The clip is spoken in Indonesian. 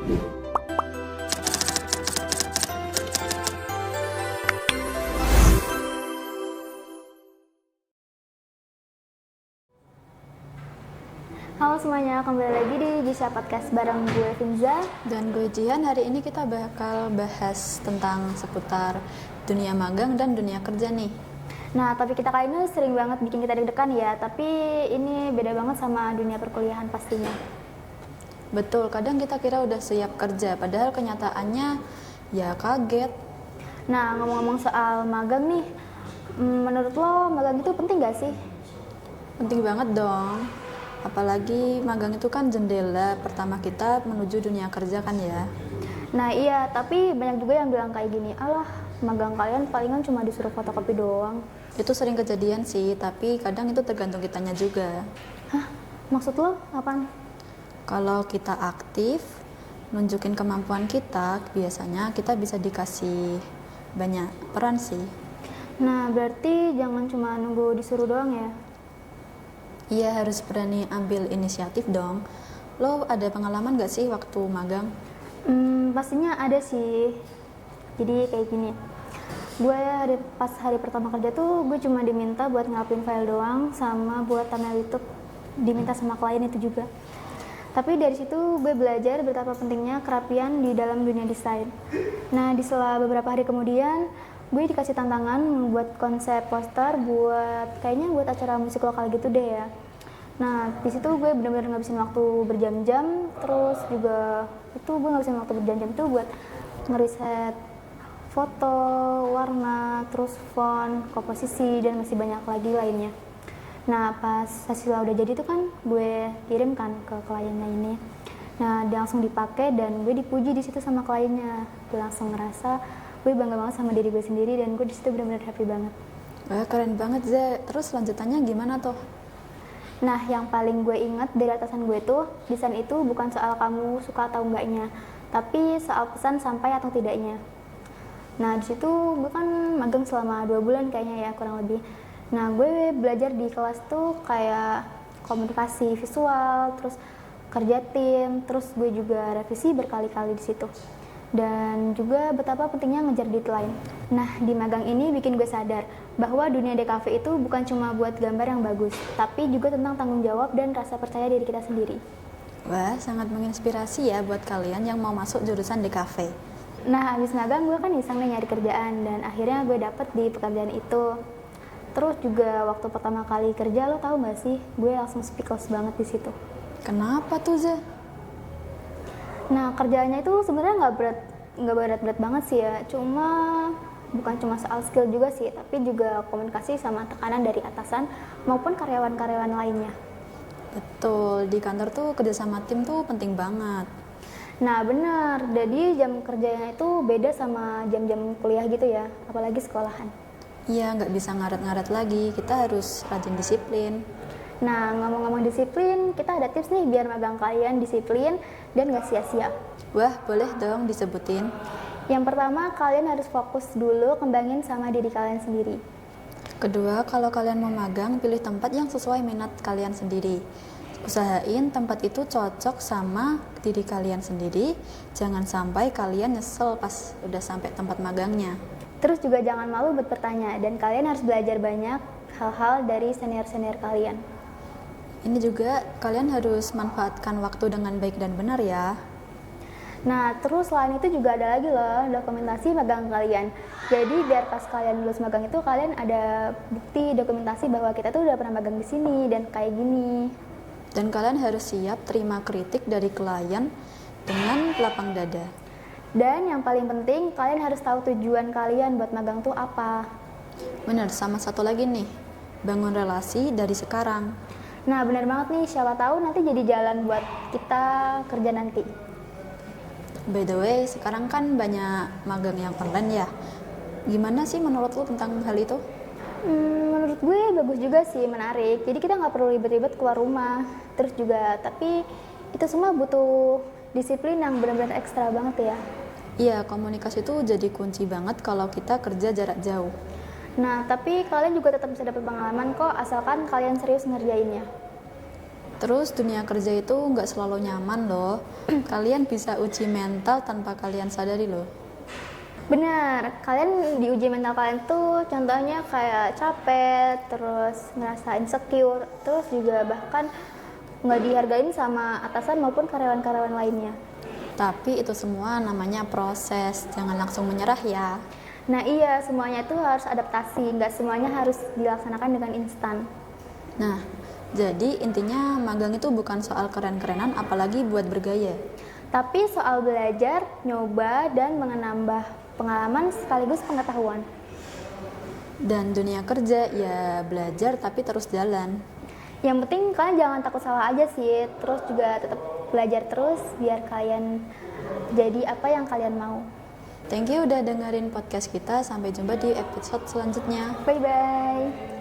Halo semuanya, kembali lagi di Gisha Podcast bareng gue Finza. Dan gue Jihan. Hari ini kita bakal bahas tentang seputar dunia magang dan dunia kerja nih. Nah, topik kita kali ini sering banget bikin kita deg-degan ya, tapi ini beda banget sama dunia perkuliahan pastinya. Betul, kadang kita kira udah siap kerja, padahal kenyataannya ya kaget. Nah, ngomong-ngomong soal magang nih, menurut lo magang itu penting gak sih? Penting banget dong. Apalagi magang itu kan jendela pertama kita menuju dunia kerja kan ya. Nah iya, tapi banyak juga yang bilang kayak gini, alah magang kalian palingan cuma disuruh fotokopi doang. Itu sering kejadian sih, tapi kadang itu tergantung kitanya juga. Hah? Maksud lo apaan? Kalau kita aktif, nunjukin kemampuan kita, biasanya kita bisa dikasih banyak peran sih. Nah berarti jangan cuma nunggu disuruh doang ya? Iya, harus berani ambil inisiatif dong. Lo ada pengalaman gak sih waktu magang? Pastinya ada sih. Jadi kayak gini, gue pas hari pertama kerja tuh gue cuma diminta buat ngapin file doang, sama buat thumbnail YouTube diminta sama klien itu juga. Tapi dari situ gue belajar betapa pentingnya kerapian di dalam dunia desain. Nah di setelah beberapa hari kemudian gue dikasih tantangan membuat konsep poster kayaknya buat acara musik lokal gitu deh ya. Nah di situ gue benar-benar ngabisin waktu berjam-jam, terus juga itu gue ngabisin waktu berjam-jam tuh buat ngeriset foto, warna, terus font, komposisi, dan masih banyak lagi lainnya. Nah pas hasilnya udah jadi tuh kan gue kirimkan ke kliennya ini. Nah dia langsung dipakai dan gue dipuji di situ sama kliennya. Gue langsung ngerasa gue bangga banget sama diri gue sendiri dan gue di situ benar-benar happy banget. Wah, keren banget Ze. Terus lanjutannya gimana tuh? Nah yang paling gue ingat dari atasan gue tuh, desain itu bukan soal kamu suka atau enggaknya, tapi soal pesan sampai atau tidaknya. Nah di situ gue kan magang selama 2 bulan kayaknya ya kurang lebih. Nah gue belajar di kelas tuh kayak komunikasi visual, terus kerja tim, terus gue juga revisi berkali-kali di situ. Dan juga betapa pentingnya ngejar deadline. Nah di magang ini bikin gue sadar bahwa dunia DKV itu bukan cuma buat gambar yang bagus, tapi juga tentang tanggung jawab dan rasa percaya diri kita sendiri. Wah, sangat menginspirasi ya buat kalian yang mau masuk jurusan DKV. Nah habis magang gue kan iseng nih nyari kerjaan dan akhirnya gue dapet di pekerjaan itu. Terus juga waktu pertama kali kerja, lo tau gak sih, gue langsung speechless banget di situ. Kenapa tuh Ze? Nah kerjaannya itu sebenarnya nggak berat-berat banget sih ya, bukan cuma soal skill juga sih, tapi juga komunikasi sama tekanan dari atasan maupun karyawan-karyawan lainnya. Betul, di kantor tuh kerjasama tim tuh penting banget. Nah benar, jadi jam kerjanya itu beda sama jam-jam kuliah gitu ya, apalagi sekolahan. Iya, nggak bisa ngaret-ngaret lagi, kita harus rajin disiplin. Nah ngomong-ngomong disiplin, kita ada tips nih biar magang kalian disiplin dan gak sia-sia. Wah, boleh dong disebutin. Yang pertama, kalian harus fokus dulu kembangin sama diri kalian sendiri. Kedua, kalau kalian mau magang, pilih tempat yang sesuai minat kalian sendiri. Usahain tempat itu cocok sama diri kalian sendiri. Jangan sampai kalian nyesel pas udah sampai tempat magangnya. Terus juga jangan malu buat bertanya, dan kalian harus belajar banyak hal-hal dari senior-senior kalian. Ini juga kalian harus manfaatkan waktu dengan baik dan benar ya. Nah, terus selain itu juga ada lagi loh dokumentasi magang kalian. Jadi biar pas kalian lulus magang itu kalian ada bukti dokumentasi bahwa kita tuh udah pernah magang di sini dan kayak gini. Dan kalian harus siap terima kritik dari klien dengan lapang dada. Dan yang paling penting, kalian harus tahu tujuan kalian buat magang tuh apa. Benar, sama satu lagi nih, bangun relasi dari sekarang. Nah, benar banget nih, siapa tahu nanti jadi jalan buat kita kerja nanti. By the way, sekarang kan banyak magang yang online ya. Gimana sih menurut lo tentang hal itu? Menurut gue bagus juga sih, menarik. Jadi kita nggak perlu ribet-ribet keluar rumah. Terus juga, tapi itu semua butuh disiplin yang benar-benar ekstra banget ya. Iya, komunikasi itu jadi kunci banget kalau kita kerja jarak jauh. Nah, tapi kalian juga tetap bisa dapat pengalaman kok, asalkan kalian serius ngerjainnya. Terus dunia kerja itu nggak selalu nyaman loh. Kalian bisa uji mental tanpa kalian sadari loh. Benar, kalian diuji mental kalian tuh contohnya kayak capek, terus ngerasa insecure, terus juga bahkan nggak dihargain sama atasan maupun karyawan-karyawan lainnya. Tapi itu semua namanya proses, jangan langsung menyerah ya. Nah iya, semuanya itu harus adaptasi, nggak semuanya harus dilaksanakan dengan instan. Nah, jadi intinya magang itu bukan soal keren-kerenan apalagi buat bergaya. Tapi soal belajar, nyoba, dan menambah pengalaman sekaligus pengetahuan. Dan dunia kerja ya belajar tapi terus jalan. Yang penting kalian jangan takut salah aja sih, terus juga tetap belajar terus biar kalian jadi apa yang kalian mau. Thank you udah dengerin podcast kita, sampai jumpa di episode selanjutnya. Bye-bye.